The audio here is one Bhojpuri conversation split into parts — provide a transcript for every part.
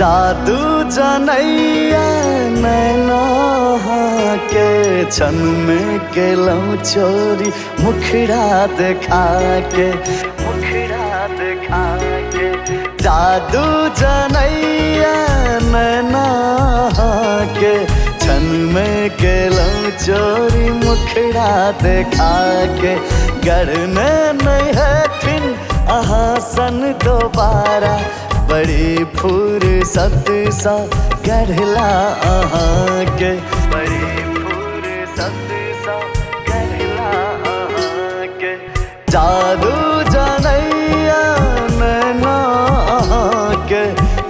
जादू जनैया नैना के छन में केलौं चोरी मुखड़ा देखा के जादू जनैया नैना के छन में केलौं चोरी मुखड़ा देखा के गढ़ने नहीं है फिन आसन दोबारा बड़ी फुर्सत सा गढ़ला अहाँ के बड़ी फुर्सत सा गढ़ला अहाँ के जादू जनैया नैना के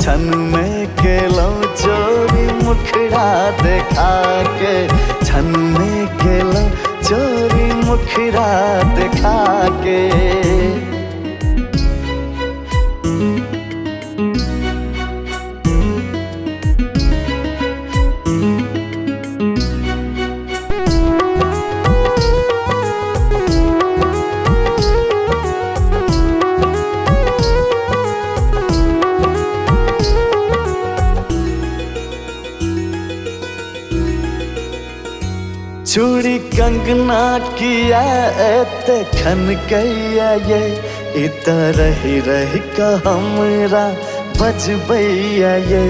छन में केलौं चोरी मुखड़ा देखा के छन में केलौं चोरी मुखड़ा देखा के चूड़ी कंगना किया एते खन कैया ये इतर रही रही का हमरा बजबैया ये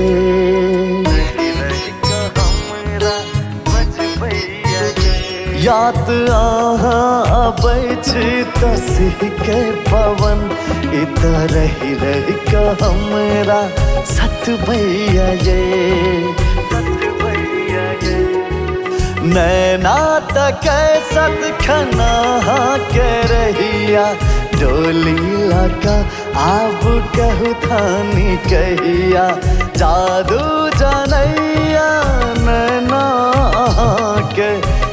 याद आहाँ अबै छी तसी के पवन इतर रही रही का हमरा सतबैया ये नैना तक सतखना के रहिया डोली लगा आब कहू थानी कहिया जादू जनैया नैना के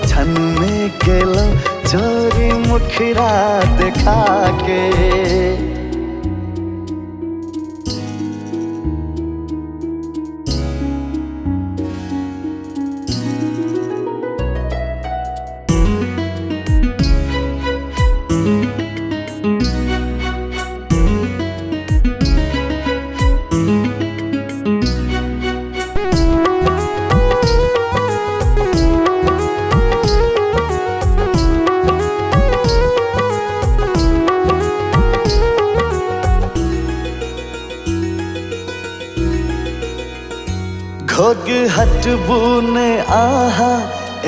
छन में केलौं चोरी मुखड़ा देखा के घोग हटबू ने आहा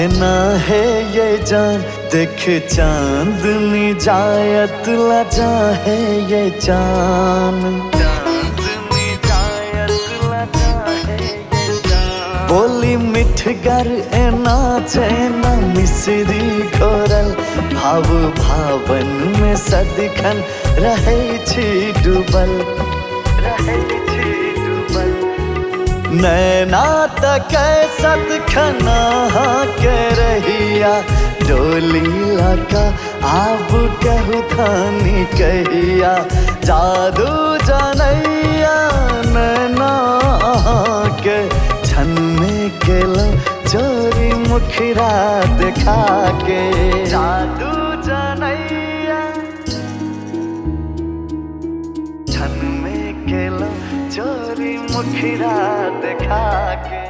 एना है ये जान देख चांदनी जायत लजा है ये जान बोली मिठगर एना चैना मिसरी घोरल भाव भावन में सदिखन रहे छी डूबल नैना तक सतखना के रहिया डोली लगा आब कहू थानी कहिया जादू जनैया नैना के छन में केलौं चोरी मुखड़ा देखा के जादू जनैया छन में केलौं चोरी मुखड़ा देखा के।